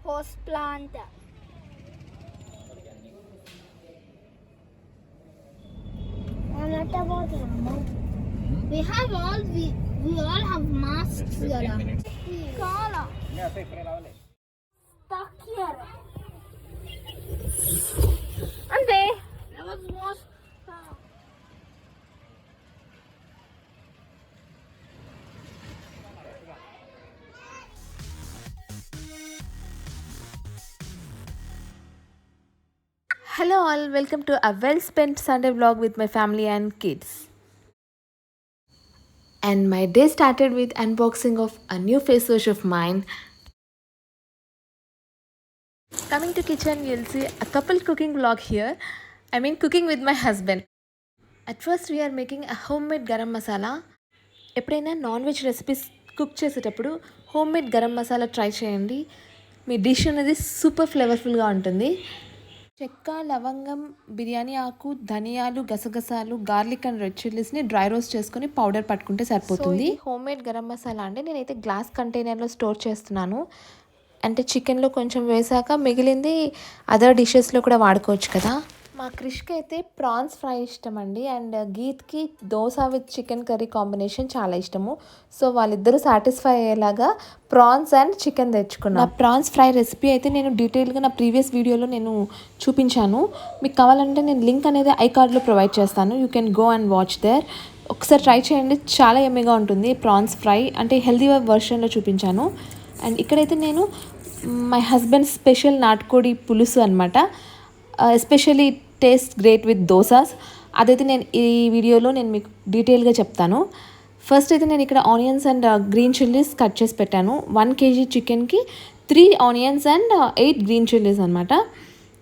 house plant. And what about Rama? We all have masks here. Kala. Stuck here. And there was most. Hello all, welcome to a well spent Sunday vlog with my family and kids. And my day started with unboxing of a new face wash of mine. Coming to kitchen, you'll see a couple cooking vlog here. I mean cooking with my husband. At first we are making a homemade garam masala. ఎప్పుడైనా non veg recipes cook చేసేటప్పుడు homemade garam masala try చేయండి. మీ dish అనేది super ఫ్లేవర్ఫుల్గా ఉంటుంది. చెక్క, లవంగం, బిర్యానీ ఆకు, ధనియాలు, గసగసాలు, గార్లిక్ అండ్ రెడ్ చిల్లీస్ని డ్రై రోస్ట్ చేసుకొని పౌడర్ పట్టుకుంటే సరిపోతుంది. హోమ్మేడ్ గరం మసాలా అంటే నేనైతే గ్లాస్ కంటైనర్లో స్టోర్ చేస్తున్నాను. అంటే చికెన్లో కొంచెం వేసాక మిగిలింది అదర్ డిషెస్లో కూడా వాడుకోవచ్చు కదా. మా క్రిష్కి అయితే ప్రాన్స్ ఫ్రై ఇష్టం అండి, అండ్ గీత్కి dosa with chicken curry combination చాలా ఇష్టము. సో వాళ్ళిద్దరూ సాటిస్ఫై అయ్యేలాగా ప్రాన్స్ అండ్ చికెన్ తెచ్చుకున్నాను. నా ప్రాన్స్ ఫ్రై రెసిపీ అయితే నేను డీటెయిల్గా నా ప్రీవియస్ వీడియోలో నేను చూపించాను. మీకు కావాలంటే నేను లింక్ అనేది ఐ కార్డ్లో ప్రొవైడ్ చేస్తాను. You can go and watch there. ఒకసారి ట్రై చేయండి, చాలా ఎమ్మీగా ఉంటుంది. ప్రాన్స్ ఫ్రై అంటే హెల్దీ వర్షన్లో చూపించాను. అండ్ ఇక్కడైతే నేను మై హస్బెండ్ స్పెషల్ నాటుకోడి పులుసు అనమాట. Especially taste great with dosas. అదైతే నేను ఈ వీడియోలో నేను మీకు డీటెయిల్గా చెప్తాను. ఫస్ట్ అయితే నేను ఇక్కడ onions and green chillies cut చేసి పెట్టాను. 1 kg చికెన్కి 3 ఆనియన్స్ అండ్ 8 గ్రీన్ చిల్లీస్ అనమాట.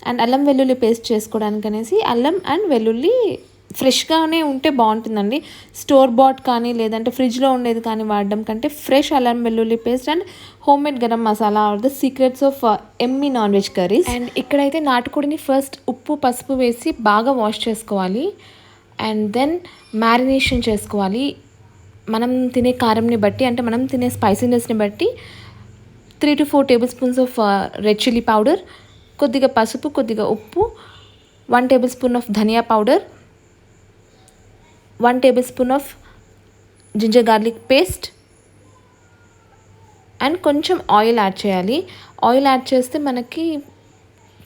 అండ్ అల్లం వెల్లుల్లి పేస్ట్ చేసుకోవడానికి అనేసి అల్లం అండ్ వెల్లుల్లి ఫ్రెష్గానే ఉంటే బాగుంటుందండి. స్టోర్ బాట్ కానీ లేదంటే ఫ్రిడ్జ్లో ఉండేది కానీ వాడడం కంటే ఫ్రెష్ అల్లం వెల్లుల్లి paste and homemade garam masala are the secrets of yummy non veg curries. And ఇక్కడైతే నాటుకోడిని ఫస్ట్ ఉప్పు పసుపు వేసి బాగా వాష్ చేసుకోవాలి. అండ్ దెన్ మ్యారినేషన్ చేసుకోవాలి. మనం తినే కారంని బట్టి, అంటే మనం తినే స్పైసీనెస్ని బట్టి 3 to 4 tablespoons of red chilli powder, కొద్దిగా పసుపు, కొద్దిగా ఉప్పు, 1 tablespoon of dhania powder, 1 tablespoon of ginger garlic paste and కొంచెం ఆయిల్ యాడ్ చేయాలి. ఆయిల్ యాడ్ చేస్తే మనకి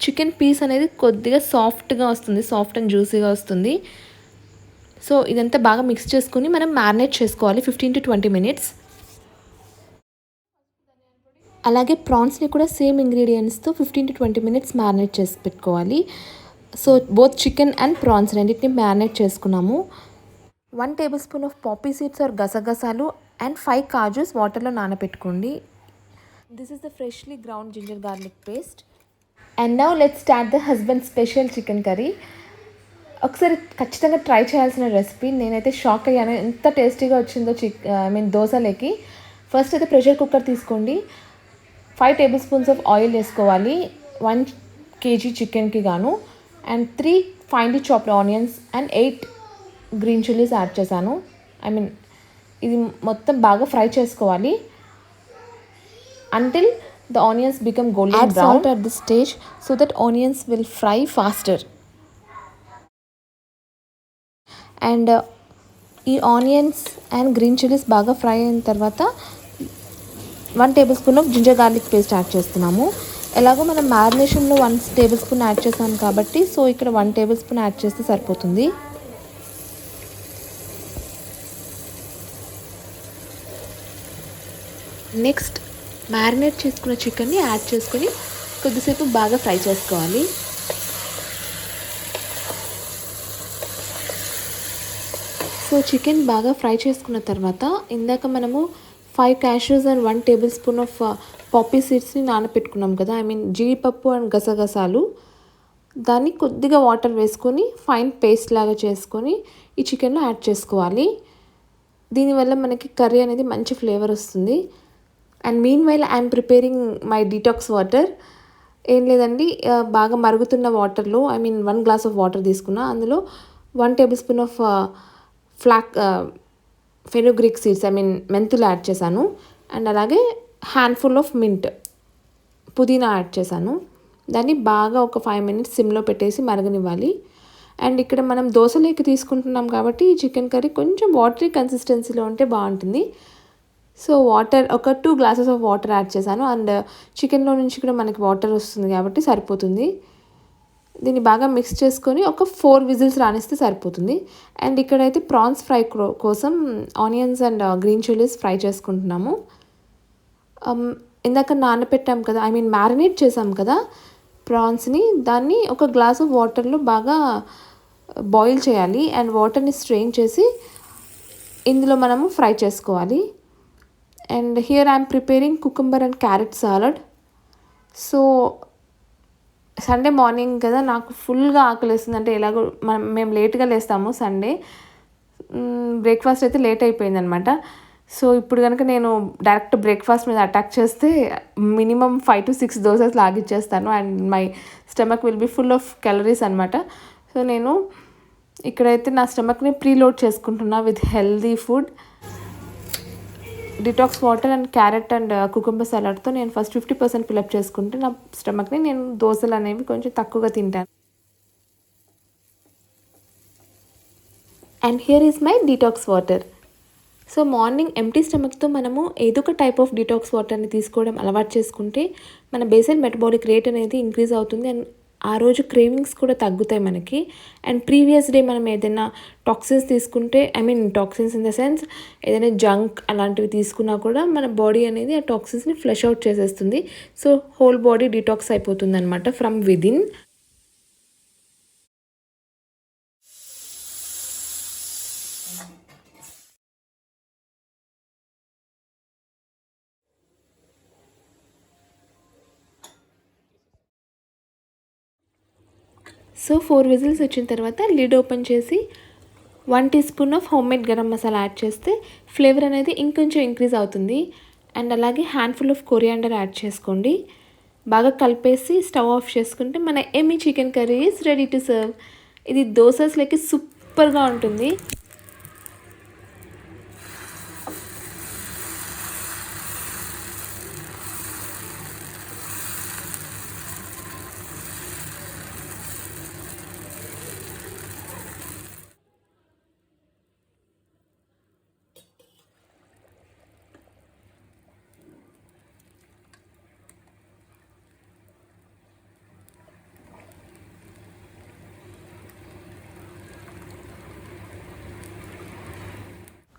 చికెన్ పీస్ అనేది కొద్దిగా సాఫ్ట్గా వస్తుంది, సాఫ్ట్ అండ్ జ్యూసీగా వస్తుంది. సో ఇదంతా బాగా మిక్స్ చేసుకుని మనం మ్యారినేట్ చేసుకోవాలి 15 to 20 minutes. అలాగే ప్రాన్స్ని కూడా సేమ్ ఇంగ్రీడియంట్స్తో 15 to 20 minutes మ్యారినేట్ చేసి పెట్టుకోవాలి. So both chicken and prawns రెండింటిని మ్యారినేట్ చేసుకున్నాము. 1 tablespoon of poppy seeds or గసగసాలు అండ్ 5 కాజూస్ వాటర్లో నానబెట్టుకోండి. This is the freshly ground ginger garlic paste. And now let's start the husband special chicken curry. ఒకసారి ఖచ్చితంగా ట్రై చేయాల్సిన రెసిపీ. నేనైతే షాక్ అయ్యాను ఎంత టేస్టీగా వచ్చిందో దోశలోకి. ఫస్ట్ అయితే ప్రెషర్ కుక్కర్ తీసుకోండి. 5 tablespoons ఆఫ్ ఆయిల్ వేసుకోవాలి 1 kg చికెన్కి గాను. And 3 finely chopped onions and 8 green chillies add చేశాను. ఇది మొత్తం బాగా ఫ్రై చేసుకోవాలి until the onions become golden brown. Add salt at this stage so that onions will fry faster. And ఈ onions and green chillies బాగా fry అయిన తర్వాత 1 tablespoon of ginger garlic paste add చేస్తున్నాము. ఎలాగో మనం మ్యారినేషన్లో 1 tablespoon యాడ్ చేసాం కాబట్టి so ఇక్కడ 1 tablespoon యాడ్ చేస్తే సరిపోతుంది. నెక్స్ట్ మ్యారినేట్ చేసుకున్న చికెన్ని యాడ్ చేసుకొని కొద్దిసేపు బాగా ఫ్రై చేసుకోవాలి. సో చికెన్ బాగా ఫ్రై చేసుకున్న తర్వాత ఇందాక మనము 5 cashews and 1 tablespoon of poppy సీడ్స్ని నానపెట్టుకున్నాం కదా, జీడిపప్పు అండ్ గసగసాలు. దాన్ని కొద్దిగా వాటర్ వేసుకొని ఫైన్ పేస్ట్ లాగా చేసుకొని ఈ చికెన్లో యాడ్ చేసుకోవాలి. దీనివల్ల మనకి కర్రీ అనేది మంచి ఫ్లేవర్ వస్తుంది. And mean while I'm preparing my detox water. ఏం లేదండి, బాగా మరుగుతున్న వాటర్లో 1 glass ఆఫ్ వాటర్ తీసుకున్నా. అందులో 1 tablespoon ఆఫ్ ఫెనుగ్రీక్ సీడ్స్ మెంతులు యాడ్ చేశాను. అండ్ అలాగే హ్యాండ్ఫుల్ ఆఫ్ మింట్ పుదీనా యాడ్ చేశాను. దాన్ని బాగా ఒక 5 minutes సిమ్లో పెట్టేసి మరగనివ్వాలి. అండ్ ఇక్కడ మనం దోశలోకి తీసుకుంటున్నాం కాబట్టి ఈ చికెన్ కర్రీ కొంచెం వాటరీ కన్సిస్టెన్సీలో ఉంటే బాగుంటుంది. సో వాటర్ ఒక 2 glasses ఆఫ్ వాటర్ యాడ్ చేశాను. అండ్ చికెన్లో నుంచి కూడా మనకి వాటర్ వస్తుంది కాబట్టి సరిపోతుంది. దీన్ని బాగా మిక్స్ చేసుకొని ఒక 4 whistles రానిస్తే సరిపోతుంది. అండ్ ఇక్కడైతే ప్రాన్స్ ఫ్రై కోసం onions and green chillies fry చేసుకుంటున్నాము. ఇందాక నానబెట్టాం కదా, మ్యారినేట్ చేసాం కదా ప్రాన్స్ని, దాన్ని ఒక గ్లాస్ ఆఫ్ వాటర్లో బాగా బాయిల్ చేయాలి. అండ్ వాటర్ని స్ట్రెయిన్ చేసి ఇందులో మనము ఫ్రై చేసుకోవాలి. And here I'm preparing cucumber and carrot salad. So Sunday morning కదా, నాకు ఫుల్గా ఆకలిస్తుంది. అంటే ఎలాగో మేము లేట్గా లేస్తాము సండే. బ్రేక్ఫాస్ట్ అయితే లేట్ అయిపోయిందనమాట. సో ఇప్పుడు కనుక నేను డైరెక్ట్ బ్రేక్ఫాస్ట్ మీద అటాక్ చేస్తే మినిమం 5 to 6 doses లాగిచ్చేస్తాను. And my stomach will be full of calories అనమాట. సో నేను ఇక్కడైతే నా స్టమక్ని ప్రీలోడ్ చేసుకుంటున్నా with healthy food. Detox water and carrot and cucumber సలాడ్తో నేను ఫస్ట్ 50% ఫిల్అప్ చేసుకుంటే నా స్టమక్ని నేను దోశలు అనేవి కొంచెం తక్కువగా తింటాను. And here is my detox water. So morning empty స్టమక్తో మనము ఏదో ఒక టైప్ ఆఫ్ డిటాక్స్ వాటర్ని తీసుకోవడం అలవాటు చేసుకుంటే మన బేసల్ మెటబాలిక్ రేట్ అనేది ఇంక్రీజ్ అవుతుంది. అండ్ ఆ రోజు క్రేవింగ్స్ కూడా తగ్గుతాయి మనకి. అండ్ ప్రీవియస్ డే మనం ఏదైనా టాక్సిన్స్ తీసుకుంటే, టాక్సిన్స్ ఇన్ ద సెన్స్ ఏదైనా జంక్ అలాంటివి తీసుకున్నా కూడా మన బాడీ అనేది ఆ టాక్సిన్స్ని ఫ్లష్ అవుట్ చేసేస్తుంది. సో హోల్ బాడీ డిటాక్స్ అయిపోతుంది అనమాట ఫ్రమ్ విదిన్. సో 4 whistles వచ్చిన తర్వాత లిడ్ ఓపెన్ చేసి 1 teaspoon of homemade garam masala add చేస్తే ఫ్లేవర్ అనేది ఇంకొంచెం ఇంక్రీజ్ అవుతుంది. అండ్ అలాగే హ్యాండ్ఫుల్ ఆఫ్ కొరియాండర్ యాడ్ చేసుకోండి. బాగా కలిపేసి స్టవ్ ఆఫ్ చేసుకుంటే మన Emmy chicken curry is ready to serve. ఇది దోసెస్లోకి సూపర్గా ఉంటుంది.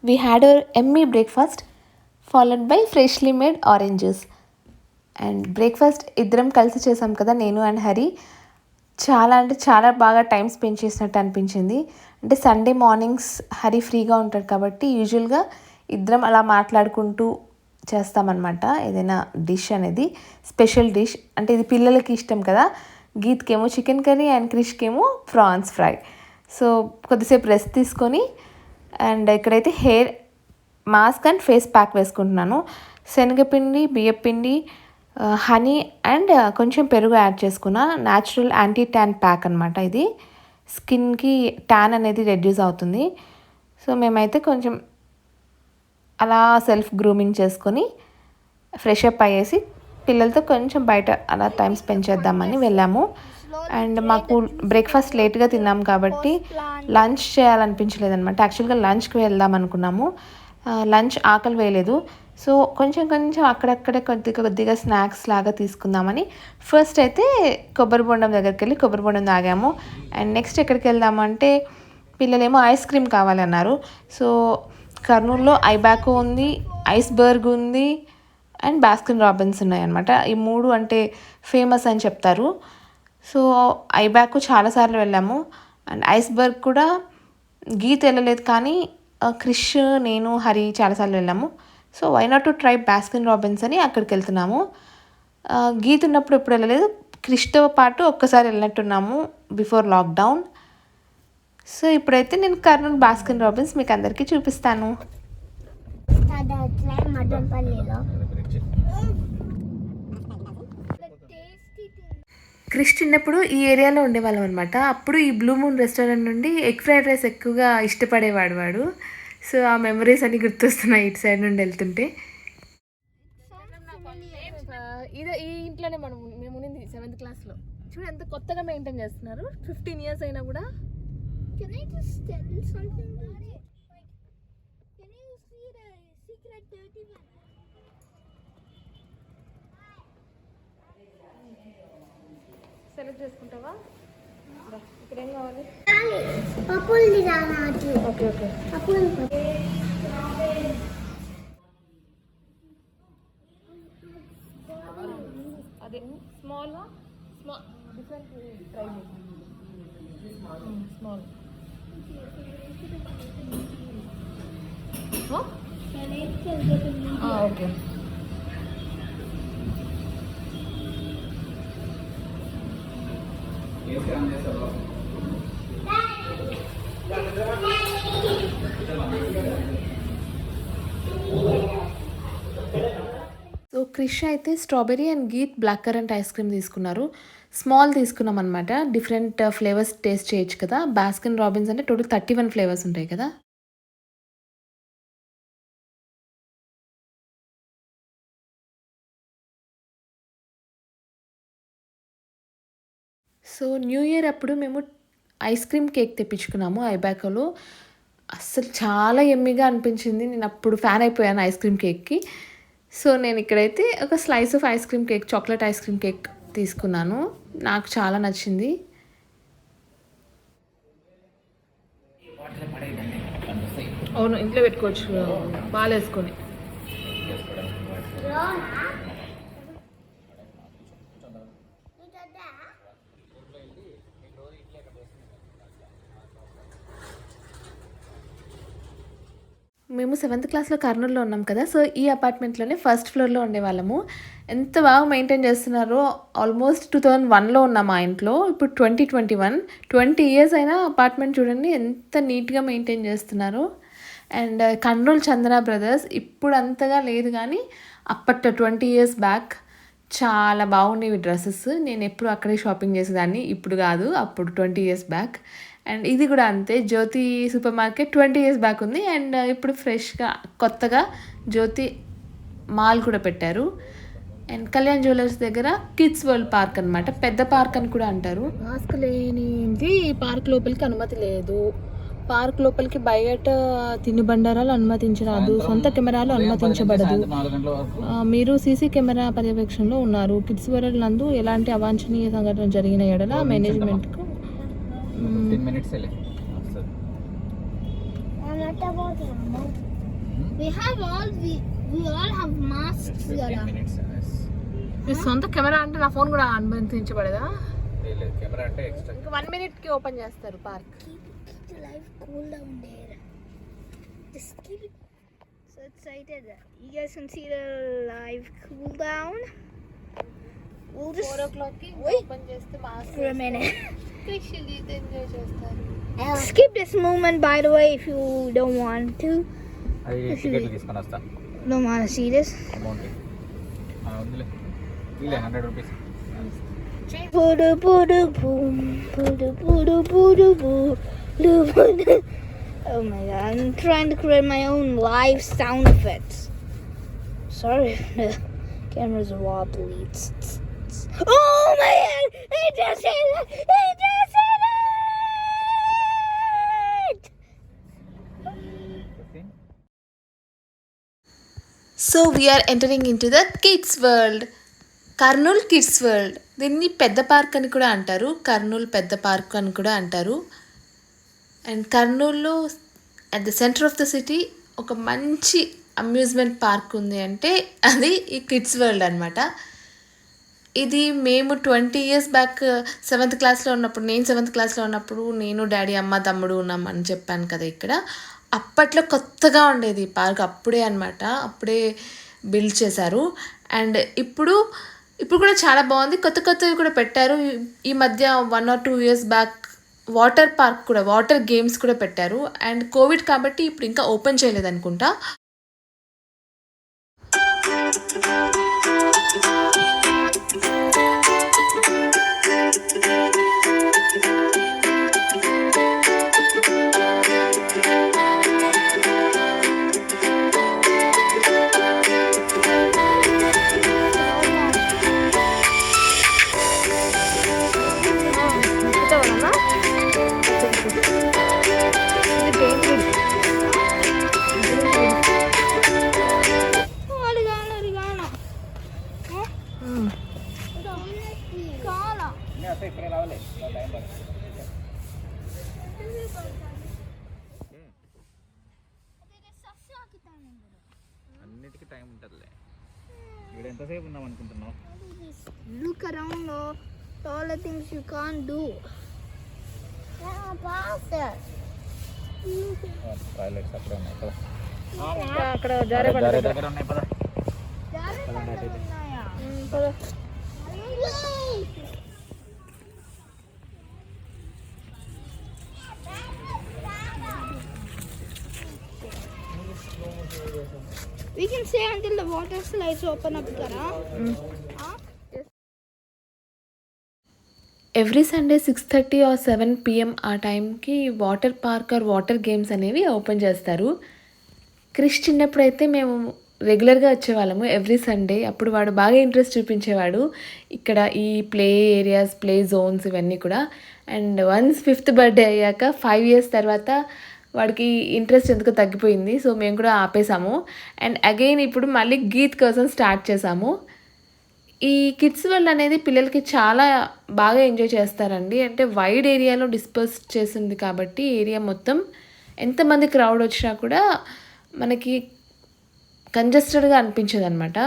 We had our yummy breakfast followed by freshly made orange juice. And breakfast ఇద్దరం కలిసి చేసాం కదా, నేను అండ్ హరి. చాలా అంటే చాలా బాగా టైం స్పెండ్ చేసినట్టు అనిపించింది. అంటే సండే మార్నింగ్స్ హరి ఫ్రీగా ఉంటాడు కాబట్టి యూజువల్గా ఇద్దరం అలా మాట్లాడుకుంటూ చేస్తామన్నమాట ఏదైనా డిష్ అనేది, స్పెషల్ డిష్. అంటే ఇది పిల్లలకి ఇష్టం కదా, గీత్కేమో చికెన్ కర్రీ అండ్ క్రిష్కేమో ప్రాన్స్ ఫ్రై. సో కొద్దిసేపు రెస్ట్ తీసుకొని అండ్ ఇక్కడైతే hair mask and face pack వేసుకుంటున్నాను. శనగపిండి, బియ్యపిండి, హనీ అండ్ కొంచెం పెరుగు యాడ్ చేసుకున్న న్యాచురల్ యాంటీ ట్యాన్ ప్యాక్ అనమాట. ఇది స్కిన్కి ట్యాన్ అనేది రెడ్యూస్ అవుతుంది. సో మేమైతే కొంచెం అలా సెల్ఫ్ గ్రూమింగ్ చేసుకొని ఫ్రెష్ అప్ అయ్యేసి పిల్లలతో కొంచెం బయట అలా టైం స్పెండ్ చేద్దామని వెళ్ళాము. అండ్ మాకు బ్రేక్ఫాస్ట్ లేట్గా తిన్నాం కాబట్టి లంచ్ చేయాలనిపించలేదన్నమాట. యాక్చువల్గా లంచ్కి వెళ్దాం అనుకున్నాము, లంచ్ ఆకలి వేయలేదు. సో కొంచెం అక్కడక్కడ కొద్దిగా స్నాక్స్ లాగా తీసుకుందామని ఫస్ట్ అయితే కొబ్బరి బొండం దగ్గరికి వెళ్ళి కొబ్బరి బొండం తాగాము. అండ్ నెక్స్ట్ ఎక్కడికి వెళ్దామంటే పిల్లలేమో ఐస్ క్రీమ్ కావాలన్నారు. సో కర్నూలులో ఐబ్యాకో ఉంది, ఐస్బర్గ్ ఉంది అండ్ బాస్కిన్ రాబిన్స్ ఉన్నాయన్నమాట. ఈ 3 అంటే ఫేమస్ అని చెప్తారు. సో ఐబ్యాకో చాలాసార్లు వెళ్ళాము అండ్ ఐస్బర్గ్ కూడా గీత వెళ్ళలేదు, కానీ క్రిష్, నేను, హరి చాలాసార్లు వెళ్ళాము. So why not to try Baskin Robbins అని అక్కడికి వెళ్తున్నాము. గీత ఉన్నప్పుడు ఎప్పుడు వెళ్ళలేదు, క్రిష్తో పాటు ఒక్కసారి వెళ్ళినట్టున్నాము బిఫోర్ లాక్డౌన్. సో ఇప్పుడైతే నేను కర్నూలు బాస్కిన్ రాబిన్స్ మీకు అందరికీ చూపిస్తాను. క్రిష్ చిన్నప్పుడు ఈ ఏరియాలో ఉండేవాళ్ళం అనమాట. అప్పుడు ఈ బ్లూ మూన్ రెస్టారెంట్ నుండి ఎగ్ ఫ్రైడ్ రైస్ ఎక్కువగా ఇష్టపడేవాడు వాడు. సో ఆ మెమరీస్ అన్ని గుర్తొస్తున్నాయి ఇటు సైడ్ నుండి వెళ్తుంటే. ఈ ఇంట్లోనే మేము ఉన్నింది 7th క్లాస్లో. చూడు ఎంత కొత్తగా మెయింటైన్ చేస్తున్నారు 15 years అయినా కూడా. Can I just tell you something? Can you see the secret dirty one? Select చేసుకుంటావా? ఇక్కడ ఏం కావాలి? Purple design. Okay okay. Purple. అదే small different try small. Okay. So Krish అయితే strawberry and Geet black currant ice cream తీసుకున్నారు. Small తీసుకున్నాం అనమాట. Different flavours taste చేయొచ్చు కదా. బాస్కిన్ రాబిన్స్ అంటే టోటల్ 31 ఫ్లేవర్స్ ఉంటాయి కదా. సో న్యూ ఇయర్ అప్పుడు మేము ఐస్ క్రీమ్ కేక్ తెప్పించుకున్నాము ఐబాకోలో. అస్సలు చాలా ఎమ్మిగా అనిపించింది. నేను అప్పుడు ఫ్యాన్ అయిపోయాను ఐస్ క్రీమ్ కేక్కి. సో నేను ఇక్కడైతే ఒక slice of ice cream cake, chocolate ice cream cake తీసుకున్నాను. నాకు చాలా నచ్చింది. అవును, ఇంట్లో పెట్టుకోవచ్చు పాలు వేసుకొని. మేము 7th క్లాస్లో కర్నూలులో ఉన్నాం కదా. సో ఈ అపార్ట్మెంట్లోనే ఫస్ట్ ఫ్లోర్లో ఉండేవాళ్ళము. ఎంత బాగా మెయింటైన్ చేస్తున్నారో. ఆల్మోస్ట్ 2001లో ఉన్నాం మా ఇంట్లో. ఇప్పుడు 2021, 20 years అయినా అపార్ట్మెంట్ చూడండి ఎంత నీట్గా మెయింటైన్ చేస్తున్నారో. అండ్ కర్నూలు చందన బ్రదర్స్ ఇప్పుడు అంతగా లేదు కానీ అప్పట్లో 20 years బ్యాక్ చాలా బాగుండేవి డ్రెస్సెస్. నేను ఎప్పుడు అక్కడే షాపింగ్ చేసేదాన్ని, ఇప్పుడు కాదు, అప్పుడు 20 years బ్యాక్. అండ్ ఇది కూడా అంతే, జ్యోతి సూపర్ మార్కెట్ 20 years బ్యాక్ ఉంది. అండ్ ఇప్పుడు ఫ్రెష్గా కొత్తగా జ్యోతి మాల్ కూడా పెట్టారు. అండ్ కళ్యాణ్ జ్యువెలర్స్ దగ్గర కిడ్స్ వరల్డ్ పార్క్ అనమాట, పెద్ద పార్క్ అని కూడా అంటారు. మాస్క్ లేనిది పార్క్ లోపలికి అనుమతి లేదు. పార్క్ లోపలికి బయట తినుబండారాలు అనుమతించరాదు, సొంత కెమెరాలు అనుమతించబడదు. మీరు సీసీ కెమెరా పర్యవేక్షణలో ఉన్నారు. కిడ్స్ వరల్డ్ నందు ఎలాంటి అవాంఛనీయ సంఘటన జరిగిన ఎడల మేనేజ్మెంట్కు We all have masks. మీ సొంత కెమెరా అంటే నా ఫోన్ కూడా అనుమతించబడదా? కెమెరా అంటే ఎక్స్ట్రా. ఇంకా 1 minute ఓపెన్ చేస్తారు park. Keep the life cool down there. Just keep it so excited. You guys can see the live cool down. We'll just 4 o'clock open చేస్తే mask for a minute. Specially enjoy చేస్తారు. Skip this moment by the way if you don't want to. అది ticket తీసుకొని వస్తా. Don't want to see this. Amount ఉందిలే, ఇలే 100 rupees. Pudu pudu boom, pudu pudu pudu boo. Oh my god, I'm trying to create my own live sound effects. Sorry, the camera's wobbly. Oh my god, it just hit it! It just hit it! So we're entering in to the kids world, Kurnool kids world. దీన్ని పెద్ద park అని కూడా అంటారు, కర్నూలు పెద్ద park అని కూడా అంటారు. And కర్నూలులో at the centre of the city ఒక మంచి అమ్యూజ్మెంట్ పార్క్ ఉంది అంటే అది ఈ కిడ్స్ వరల్డ్ అనమాట. ఇది మేము 20 years బ్యాక్ 7th క్లాస్లో ఉన్నప్పుడు, నేను 7th క్లాస్లో ఉన్నప్పుడు నేను డాడీ అమ్మ తమ్ముడు ఉన్నాం అని చెప్పాను కదా ఇక్కడ. అప్పట్లో కొత్తగా ఉండేది ఈ పార్క్, అప్పుడే అనమాట, అప్పుడే బిల్డ్ చేశారు. అండ్ ఇప్పుడు కూడా చాలా బాగుంది. కొత్తవి కూడా పెట్టారు. ఈ మధ్య 1 or 2 years back water park కూడా, వాటర్ గేమ్స్ కూడా పెట్టారు. అండ్ కోవిడ్ కాబట్టి ఇప్పుడు ఇంకా ఓపెన్ చేయలేదు అనుకుంటా. అన్నీ వస్తాయి ఇప్పుడే రావాలి టైం పడుతుంది అన్నిటికీ టైం ఉంటుందిలే ఇక్కడ ఎంతసేపు ఉన్నాం అనుకుంటున్నావు Look around, all the things you can't do. Toilets అక్కడే ఉన్నాయి కదా అక్కడ దగ్గర ఉన్నాయి పద We can stay until the water slides open up, Kara. Every Sunday 6:30 or 7 PM ఆ టైంకి water park or water games అనేవి ఓపెన్ చేస్తారు. క్రిష్ చిన్నప్పుడైతే మేము రెగ్యులర్గా వచ్చేవాళ్ళము ఎవ్రీ సండే. అప్పుడు వాడు బాగా ఇంట్రెస్ట్ చూపించేవాడు ఇక్కడ ఈ ప్లే ఏరియాస్ ప్లే జోన్స్ ఇవన్నీ కూడా. అండ్ వన్స్ 5th బర్త్డే అయ్యాక 5 years తర్వాత వాడికి ఇంట్రెస్ట్ ఎందుకో తగ్గిపోయింది. సో మేము కూడా ఆపేసాము. అండ్ అగైన్ ఇప్పుడు మళ్ళీ గీత్ కోసం స్టార్ట్ చేసాము. ఈ కిడ్స్ వరల్డ్ అనేది పిల్లలకి చాలా బాగా ఎంజాయ్ చేస్తారండి. అంటే వైడ్ ఏరియాలో డిస్పర్స్ చేసింది కాబట్టి ఏరియా మొత్తం ఎంతమంది క్రౌడ్ వచ్చినా కూడా మనకి కంజెస్టెడ్గా అనిపించదు అనమాట.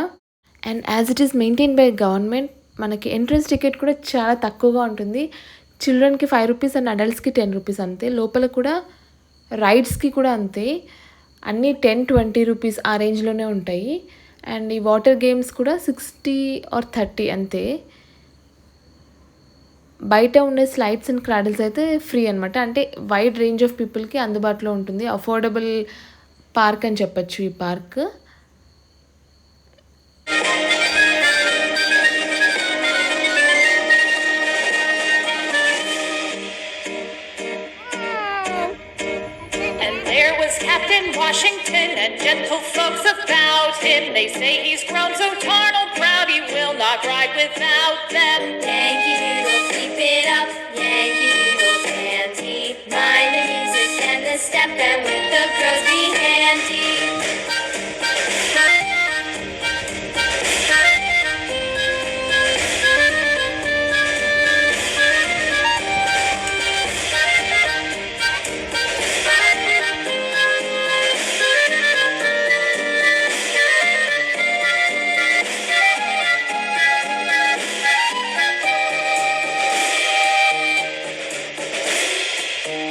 And as it is maintain by government మనకి ఎంట్రన్స్ టికెట్ కూడా చాలా తక్కువగా ఉంటుంది. చిల్డ్రన్కి 5 rupees అండ్ అడల్ట్స్కి 10 rupees అంతే. లోపల కూడా రైడ్స్కి కూడా అంతే, అన్నీ 10-20 rupees ఆ రేంజ్లోనే ఉంటాయి. అండ్ ఈ వాటర్ గేమ్స్ కూడా 60 or 30 అంతే. బయట ఉండే స్లైడ్స్ అండ్ క్రాడిల్స్ అయితే ఫ్రీ అనమాట. అంటే వైడ్ రేంజ్ ఆఫ్ పీపుల్కి అందుబాటులో ఉంటుంది. అఫోర్డబుల్ పార్క్ అని చెప్పచ్చు ఈ park. Captain Washington and gentle folks about him. They say he's grown so tarnal proud he will not ride without them. Yankee Doodle, keep it up, Yankee Doodle dandy. Mind the music and the step, and with the girls be handy.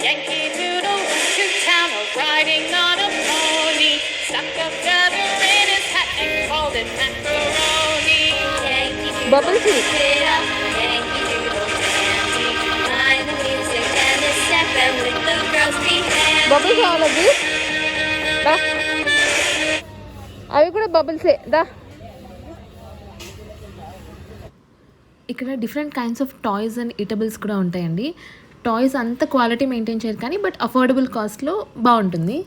Yankee Doodle went to town riding on a pony, stuck a feather in his hat and called it macaroni. Yankee Doodle, Bubble tea. keep it up, Yankee Doodle dandy. Mind the music and the step, and with the girls be handy. Bubbles కావాలది దా, అవి కూడా బబుల్సే దా. ఇక్కడ different kinds of toys and eatables కూడా ఉంటాయండి. Toys అంత క్వాలిటీ మెయింటైన్ చేయరు కానీ బట్ అఫోర్డబుల్ కాస్ట్లో బాగుంటుంది.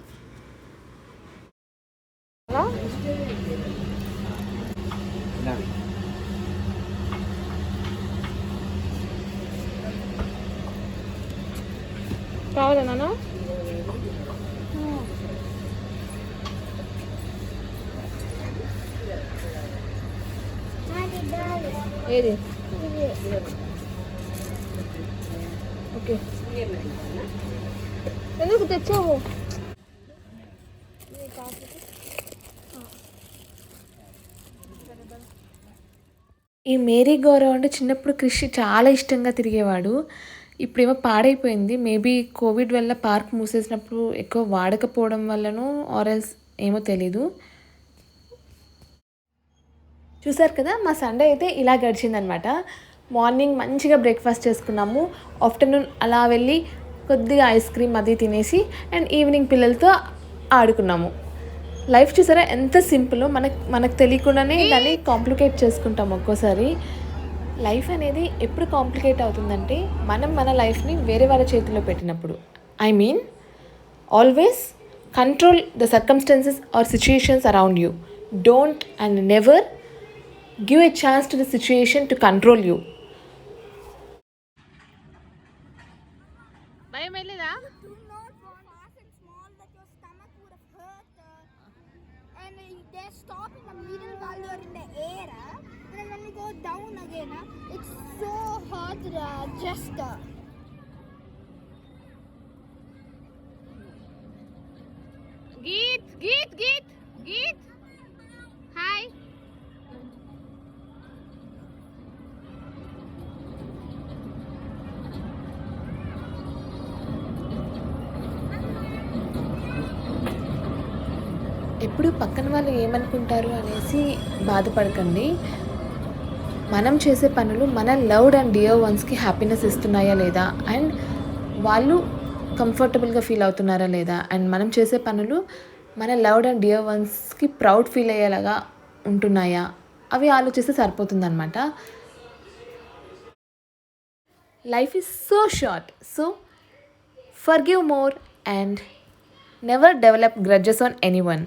కావాలా నాన్న? ఏది ఓకే ఎందుకు తెచ్చావు? ఈ మేరీ గౌరవ్ అంటే చిన్నప్పుడు క్రిష్ చాలా ఇష్టంగా తిరిగేవాడు. ఇప్పుడేమో పాడైపోయింది. మేబీ కోవిడ్ వల్ల పార్క్ మూసేసినప్పుడు ఎక్కువ వాడకపోవడం వల్లనో ఆర్ఎల్స్ ఏమో తెలీదు. చూసారు కదా, మా సండే అయితే ఇలా గడిచిందనమాట. మార్నింగ్ మంచిగా బ్రేక్ఫాస్ట్ చేసుకున్నాము. ఆఫ్టర్నూన్ అలా వెళ్ళి కొద్దిగా ఐస్ క్రీమ్ అది తినేసి అండ్ ఈవినింగ్ పిల్లలతో ఆడుకున్నాము. లైఫ్ చూసారా ఎంత సింపుల్లో. మనకు తెలియకుండానే దాన్ని కాంప్లికేట్ చేసుకుంటాం ఒక్కోసారి. లైఫ్ అనేది ఎప్పుడు కాంప్లికేట్ అవుతుందంటే మనం మన లైఫ్ని వేరే వాళ్ళ చేతిలో పెట్టినప్పుడు. I mean always control the circumstances or situations around you. Don't and never give a chance to the situation to control you. భయం వెళ్ళేదా? Do not go fast and small that your stomach would have hurt. And they stop in the middle while you're in the air. And then when you go down again, it's so hot Jessica. Geet. Hi. ఎప్పుడు పక్కన వాళ్ళు ఏమనుకుంటారు అనేసి బాధపడకండి. మనం చేసే పనులు మన లవ్డ్ అండ్ డియర్ వన్స్కి హ్యాపీనెస్ ఇస్తున్నాయా లేదా, అండ్ వాళ్ళు కంఫర్టబుల్గా ఫీల్ అవుతున్నారా లేదా, అండ్ మనం చేసే పనులు మన లవ్డ్ అండ్ డియర్ వన్స్కి ప్రౌడ్ ఫీల్ అయ్యేలాగా ఉంటున్నాయా, అవి ఆలోచిస్తే సరిపోతుందన్నమాట. Life is so short, so forgive more and never develop grudges on anyone.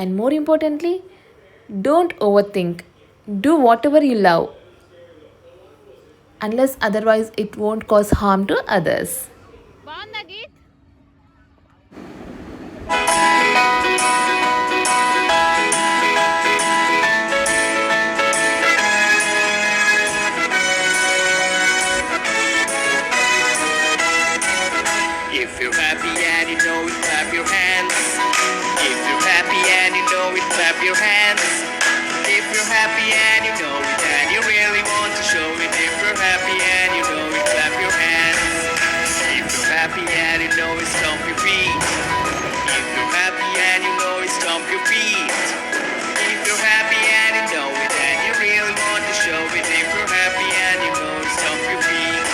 And more importantly, don't overthink. Do whatever you love, unless otherwise it won't cause harm to others. బాగుందా Geet? If you're happy and you know it, clap your hands. If you're happy and you know it, clap your hands. If you're happy and you know it, and you really want to show it. If you're happy and you know it, clap your hands. If you're happy and you know it, stomp your feet. If you're happy and you know it, stomp your feet. If you're happy and you know it, and you really want to show it. If you're happy and you know it, stomp your feet.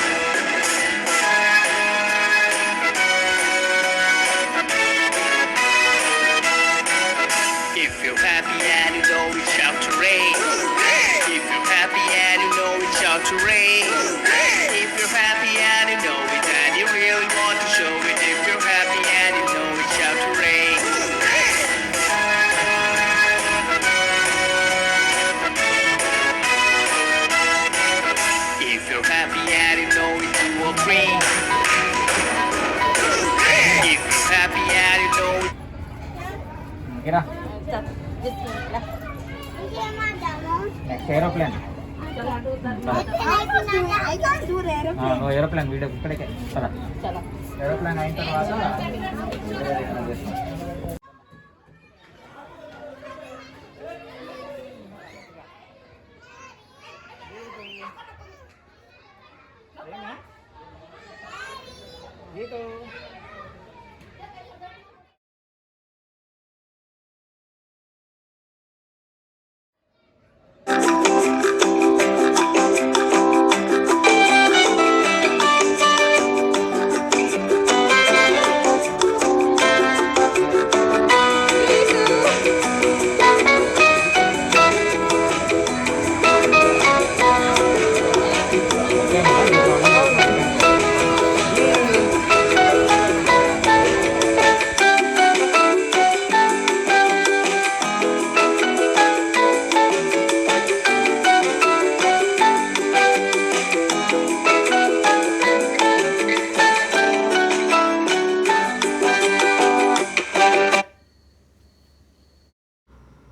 If you're happy and you know it, shout hooray. If you're happy and you know it, shout hooray. If you're happy and you know it, and you really want to show it. If you're happy and you know it, shout hooray. If you're happy and you know it, do a three. If you're happy and you know it. ఓకేరా, next aeroplane. నువ్వు aeroplane video ఇక్కడికే కదా. Aeroplane అయిన తర్వాత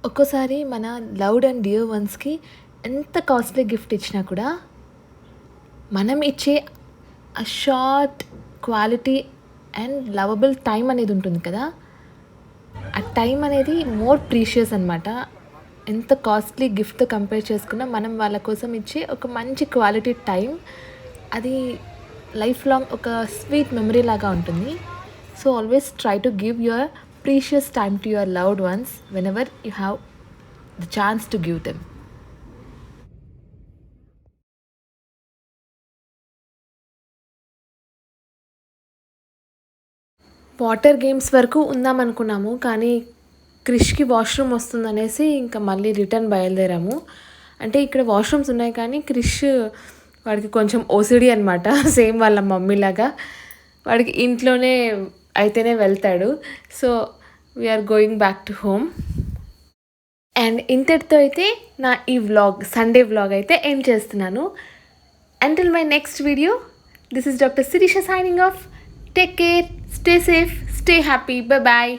ఒక్కోసారి మన loved and dear వన్స్కి ఎంత costly gift ఇచ్చినా కూడా మనం ఇచ్చే ఆ short quality and lovable time అనేది ఉంటుంది కదా, ఆ టైం అనేది మోర్ ప్రీషియస్ అనమాట. ఎంత కాస్ట్లీ గిఫ్ట్తో కంపేర్ చేసుకున్నా మనం వాళ్ళ కోసం ఇచ్చే ఒక మంచి క్వాలిటీ టైం, అది లైఫ్ లాంగ్ ఒక స్వీట్ మెమరీ లాగా ఉంటుంది. So always try to give your precious time to your loved ones whenever you have the chance to give them. Water games వరకు ఉందామనుకున్నాము, కానీ క్రిష్కి వాష్రూమ్ వస్తుందనేసి ఇంకా మళ్ళీ రిటర్న్ బయలుదేరాము. అంటే ఇక్కడ వాష్రూమ్స్ ఉన్నాయి కానీ క్రిష్ వాడికి కొంచెం ఓసిడి అనమాట, సేమ్ వాళ్ళ మమ్మీలాగా. వాడికి ఇంట్లోనే అయితేనే వెళ్తాడు. So we're going back to home. And ఇంతటితో అయితే నా ఈ వ్లాగ్, సండే వ్లాగ్ అయితే ఏం చేస్తున్నాను. Until my next video, this is doctor Shirisha signing off. Take care, stay safe, stay happy, bye bye.